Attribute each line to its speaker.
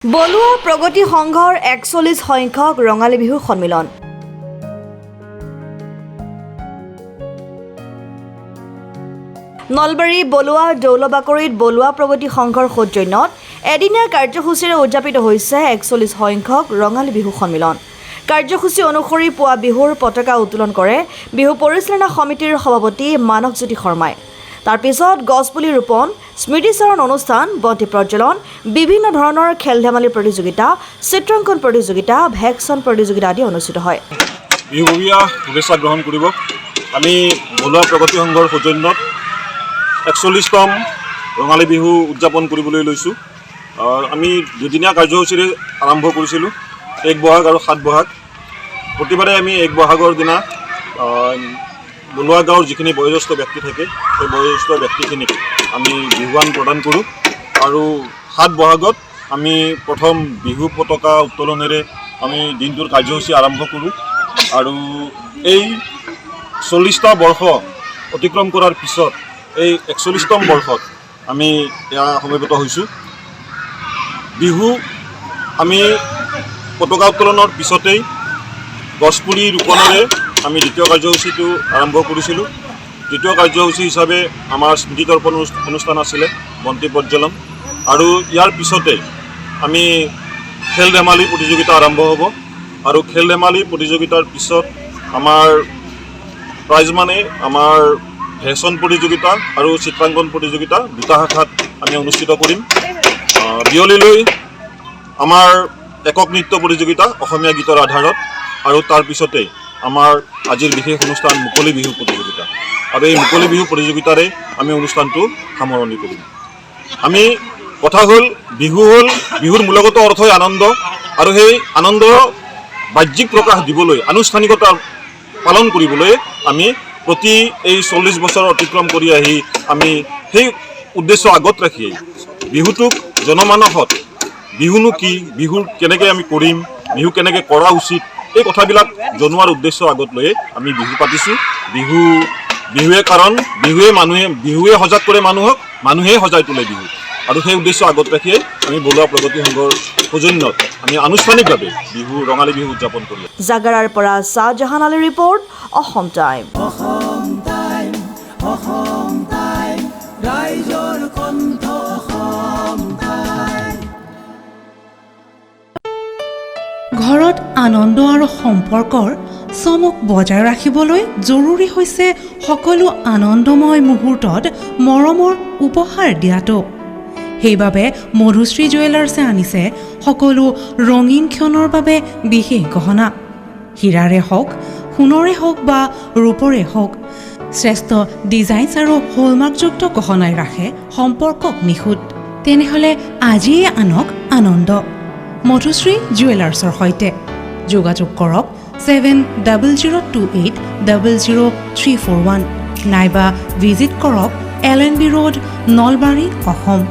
Speaker 1: বলুৱা প্ৰগতি সংঘৰ ৪১ সংখ্যক ৰঙালী বিহুৰ সন্মিলন। নলবাৰী বলুৱা দৌলবাকৰিত বলুৱা প্ৰগতি সংঘৰ সৌজন্যত এদিনীয়া কাৰ্যসূচীৰে উদযাপিত হৈছে ৪১ সংখ্যক ৰঙালী বিহু সন্মিলন। কাৰ্যসূচী অনুসৰি পুৱা বিহুৰ পতাকা উত্তোলন কৰে বিহু পৰিচালনা সমিতিৰ সভাপতি মানৱজ্যোতি শৰ্মাই। তাৰ পিছত গছপুলি ৰোপণ, স্মৃতিচাৰণ অনুষ্ঠান, বন্তি প্ৰজ্বলন, বিভিন্ন ধৰণৰ খেল ধেমালিৰ প্ৰতিযোগিতা, চিত্ৰাংকন প্ৰতিযোগিতা, ভেকচন প্ৰতিযোগিতা আদি অনুষ্ঠিত হয়।
Speaker 2: বিহুৰীয়া শুভেচ্ছা গ্ৰহণ কৰিব। আমি বলুৱা প্ৰগতি সংঘৰ সৌজন্যত ৪১তম ৰঙালী বিহু উদযাপন কৰিবলৈ লৈছোঁ। আমি দুদিনীয়া কাৰ্যসূচীৰে আৰম্ভ কৰিছিলোঁ, ১ বহাগ আৰু ৭ বহাগ। প্ৰতিবাৰে আমি ১ বহাগৰ দিনা বলুৱা গাঁৱৰ যিখিনি বয়োজ্যেষ্ঠ ব্যক্তি থাকে সেই বয়োজ্যেষ্ঠ ব্যক্তিখিনিক আমি বিহুৱান প্ৰদান কৰোঁ আৰু ৭ বহাগত আমি প্ৰথম বিহু পতাকা উত্তোলনেৰে আমি দিনটোৰ কাৰ্যসূচী আৰম্ভ কৰোঁ আৰু এই ৪০টা বৰ্ষ অতিক্ৰম কৰাৰ পিছত এই ৪১তম বৰ্ষত আমি এয়া সমবেত হৈছোঁ। বিহু আমি পতাকা উত্তোলনৰ পিছতেই গছপুলি ৰোপণেৰে আমি দ্বিতীয় কাৰ্যসূচীটো আৰম্ভ কৰিছিলোঁ। দ্বিতীয় কাৰ্যসূচী হিচাপে আমাৰ স্মৃতিতৰ্পণ অনুষ্ঠান আছিলে, বন্তি প্ৰজ্বলন, আৰু ইয়াৰ পিছতে আমি খেল ধেমালি প্ৰতিযোগিতা আৰম্ভ হ'ব আৰু খেল ধেমালি প্ৰতিযোগিতাৰ পিছত আমাৰ প্ৰাইজ মানে আমাৰ ভেকচন প্ৰতিযোগিতা আৰু চিত্ৰাংকন প্ৰতিযোগিতা দুটা শাখাত আমি অনুষ্ঠিত কৰিম। বিয়লিলৈ আমাৰ একক নৃত্য প্ৰতিযোগিতা অসমীয়া গীতৰ আধাৰত, আৰু তাৰ পিছতে আমাৰ আজিৰ বিশেষ অনুষ্ঠান মুকলি বিহু প্ৰতিযোগিতা, আৰু এই মুকলি বিহু প্ৰতিযোগিতাৰে আমি অনুষ্ঠানটো সামৰণি কৰিম। আমি কথা হ'ল বিহুৰ মূলগত অৰ্থই আনন্দ, আৰু সেই আনন্দ বাহ্যিক প্ৰকাশ দিবলৈ, আনুষ্ঠানিকতা পালন কৰিবলৈ আমি প্ৰতি এই ৪০ বছৰ অতিক্ৰম কৰি আহি আমি সেই উদ্দেশ্য আগত ৰাখিয়েই বিহুটোক জনমানসত বিহুনো কি, বিহু কেনেকৈ আমি কৰিম, বিহু কেনেকৈ কৰা উচিত, এই কথাবিলাক জনোৱাৰ উদ্দেশ্য আগত লৈয়ে আমি বিহু পাতিছোঁ। বিহুৱে কাৰণ, বিহুৱে সজাগ কৰে মানুহক, মানুহে সজাই তোলে বিহু, আৰু সেই উদ্দেশ্য আগত ৰাখিয়ে আমি বলুৱা প্ৰগতি সংঘৰ সৌজন্যত আমি আনুষ্ঠানিকভাৱে ৰঙালী বিহু উদযাপন কৰি আছোঁ।
Speaker 1: জাগাৰাৰ পৰা শ্বাহজাহান আলীৰ ৰিপৰ্ট, অসম টাইম।
Speaker 3: ঘৰত আনন্দ আৰু সম্পৰ্কৰ চমক বজাই ৰাখিবলৈ জৰুৰী হৈছে সকলো আনন্দময় মুহূৰ্তত মৰমৰ উপহাৰ দিয়াটো। সেইবাবে মধুশ্ৰী জুৱেলাৰ্ছে আনিছে সকলো ৰঙীন ক্ষণৰ বাবে বিশেষ গহনা। হীৰাৰে হওক, সোণৰে হওক বা ৰূপৰে হওক, শ্ৰেষ্ঠ ডিজাইনছ আৰু হলমাৰ্কযুক্ত গহনাই ৰাখে সম্পৰ্কক নিখুঁত। তেনেহ'লে আজিয়ে আনক আনন্দ মধুশ্ৰী জুৱেলাৰ্ছৰ সৈতে। যোগাযোগ কৰক 7002800341 নাইবা ভিজিট কৰক LNB ৰোড, নলবাৰী, অসম।